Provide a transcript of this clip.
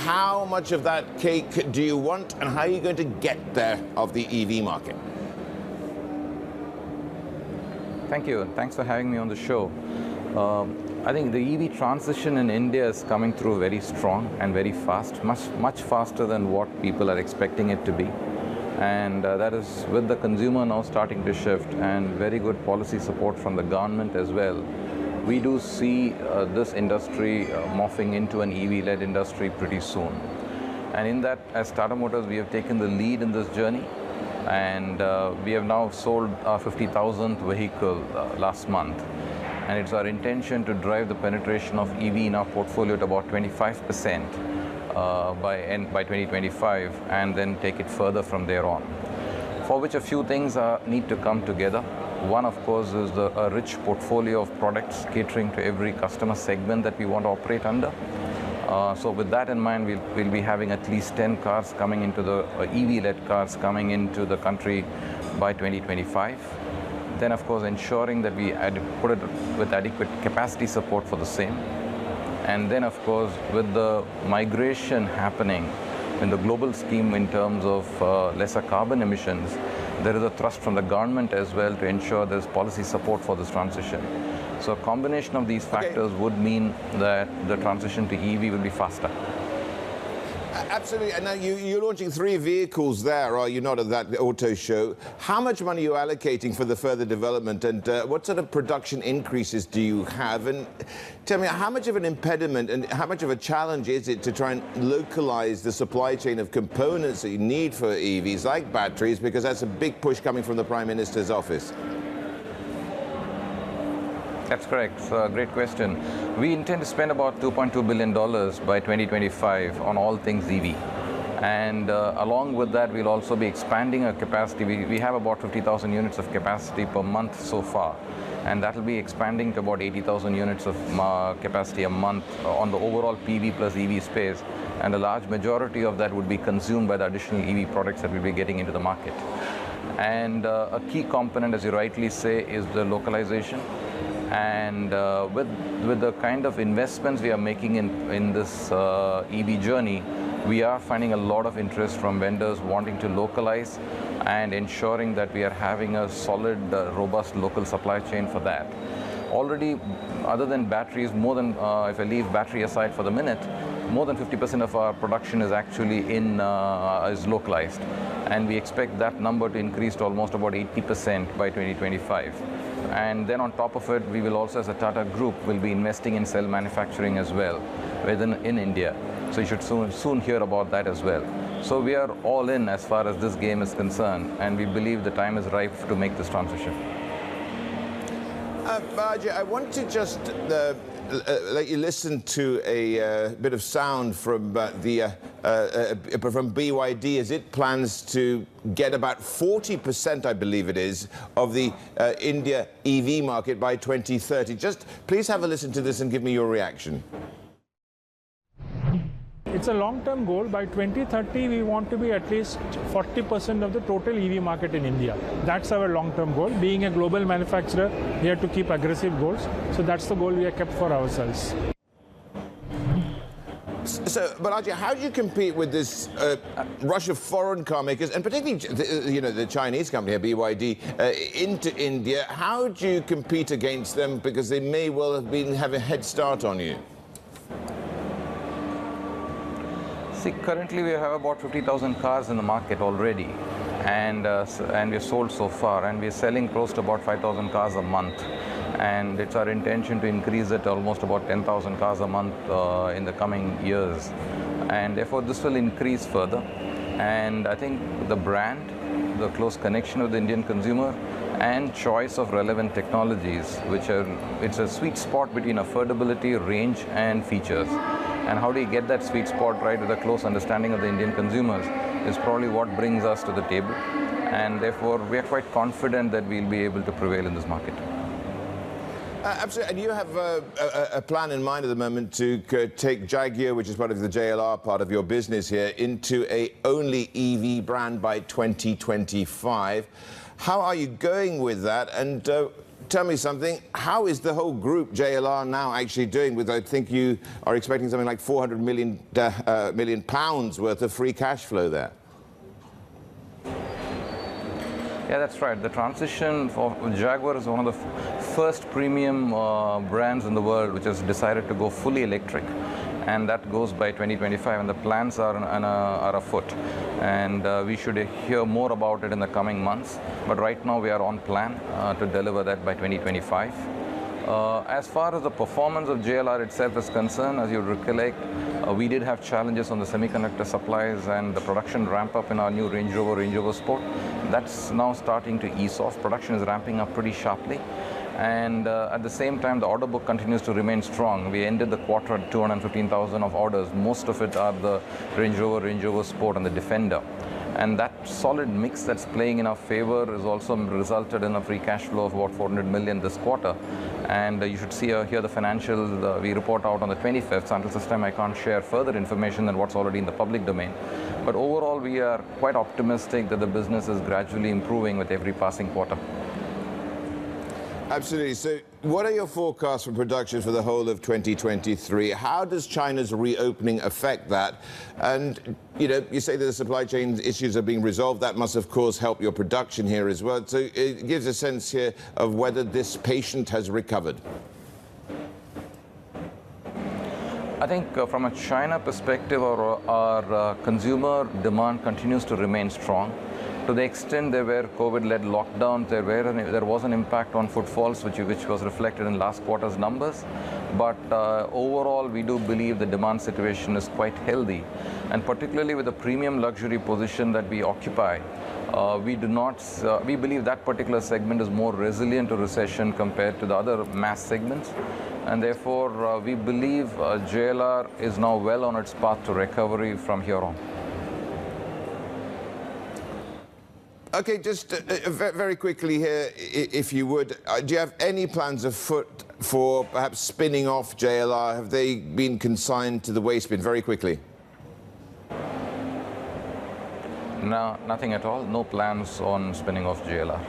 how much of that cake do you want, and how are you going to get there of the EV market? Thank you, and thanks for having me on the show. I think the EV transition in India is coming through very strong and very fast, much faster than what people are expecting it to be. And that is with the consumer now starting to shift and very good policy support from the government as well. We do see this industry morphing into an EV-led industry pretty soon. And in that, as Tata Motors, we have taken the lead in this journey. And we have now sold our 50,000th vehicle last month. And it's our intention to drive the penetration of EV in our portfolio to about 25% by 2025, and then take it further from there on. For which a few things need to come together. One, of course, is a rich portfolio of products catering to every customer segment that we want to operate under. So with that in mind, we'll be having at least 10 cars coming into the EV-led cars coming into the country by 2025. Then, of course, ensuring that we put it with adequate capacity support for the same. And then, of course, with the migration happening in the global scheme in terms of lesser carbon emissions, there is a thrust from the government as well to ensure there's policy support for this transition. So a combination of these factors would mean that the transition to EV will be faster. Absolutely. And now you're launching 3 vehicles there, are you not, at that auto show? How much money are you allocating for the further development, and what sort of production increases do you have? And tell me, how much of an impediment and how much of a challenge is it to try and localize the supply chain of components that you need for EVs, like batteries, because that's a big push coming from the Prime Minister's office? That's correct. So, great question. We intend to spend about $2.2 billion by 2025 on all things EV. And along with that, we'll also be expanding our capacity. We have about 50,000 units of capacity per month so far. And that will be expanding to about 80,000 units of capacity a month on the overall PV plus EV space. And a large majority of that would be consumed by the additional EV products that we'll be getting into the market. And a key component, as you rightly say, is the localization. And with the kind of investments we are making in this EV journey, we are finding a lot of interest from vendors wanting to localize and ensuring that we are having a solid, robust local supply chain for that. Already, other than batteries, more than, if I leave battery aside for the minute, more than 50% of our production is actually is localized. And we expect that number to increase to almost about 80% by 2025. And then on top of it, we will also, as a Tata Group, will be investing in cell manufacturing as well in India. So you should soon hear about that as well. So we are all in as far as this game is concerned, and we believe the time is ripe to make this transition. Balaji, I want to just let you listen to a bit of sound from from BYD as it plans to get about 40%, I believe it is, of the India EV market by 2030. Just please have a listen to this and give me your reaction. It's a long-term goal. By 2030, we want to be at least 40% of the total EV market in India. That's our long-term goal. Being a global manufacturer, we have to keep aggressive goals. So that's the goal we have kept for ourselves. So, Balaji, how do you compete with this rush of foreign car makers, and particularly, the Chinese company, BYD, into India? How do you compete against them, because they may well have a head start on you? See, currently we have about 50,000 cars in the market already, and we've sold so far, and we're selling close to about 5,000 cars a month. And it's our intention to increase it to almost about 10,000 cars a month in the coming years. And therefore, this will increase further. And I think the brand, the close connection with the Indian consumer, and choice of relevant technologies, it's a sweet spot between affordability, range, and features. And how do you get that sweet spot right with a close understanding of the Indian consumers is probably what brings us to the table. And therefore, we are quite confident that we'll be able to prevail in this market. Absolutely. And you have a plan in mind at the moment to take Jaguar, which is part of the JLR part of your business here, into a only EV brand by 2025. How are you going with that? And tell me something. How is the whole group, JLR, now actually doing with, I think you are expecting something like 400 million pounds worth of free cash flow there? Yeah, that's right. The transition for Jaguar is one of the first premium brands in the world which has decided to go fully electric. And that goes by 2025, and the plans are afoot. And we should hear more about it in the coming months. But right now, we are on plan to deliver that by 2025. As far as the performance of JLR itself is concerned, as you recollect, we did have challenges on the semiconductor supplies and the production ramp up in our new Range Rover Sport. That's now starting to ease off. Production is ramping up pretty sharply. And at the same time, the order book continues to remain strong. We ended the quarter at 215,000 of orders. Most of it are the Range Rover Sport and the Defender. And that solid mix that's playing in our favor has also resulted in a free cash flow of about 400 million this quarter. And you should see here the financials we report out on the 25th. So until this time, I can't share further information than what's already in the public domain. But overall, we are quite optimistic that the business is gradually improving with every passing quarter. Absolutely. So what are your forecasts for production for the whole of 2023? How does China's reopening affect that? And, you know, you say that the supply chain issues are being resolved. That must, of course, help your production here as well. So it gives a sense here of whether this patient has recovered. I think from a China perspective, our consumer demand continues to remain strong. To the extent there were COVID-led lockdowns, there was an impact on footfalls, which was reflected in last quarter's numbers. But overall, we do believe the demand situation is quite healthy. And particularly with the premium luxury position that we occupy, we believe that particular segment is more resilient to recession compared to the other mass segments. And therefore, we believe JLR is now well on its path to recovery from here on. Okay, just very quickly here, if you would, do you have any plans afoot for perhaps spinning off JLR? Have they been consigned to the waste bin? Very quickly. No, nothing at all. No plans on spinning off JLR.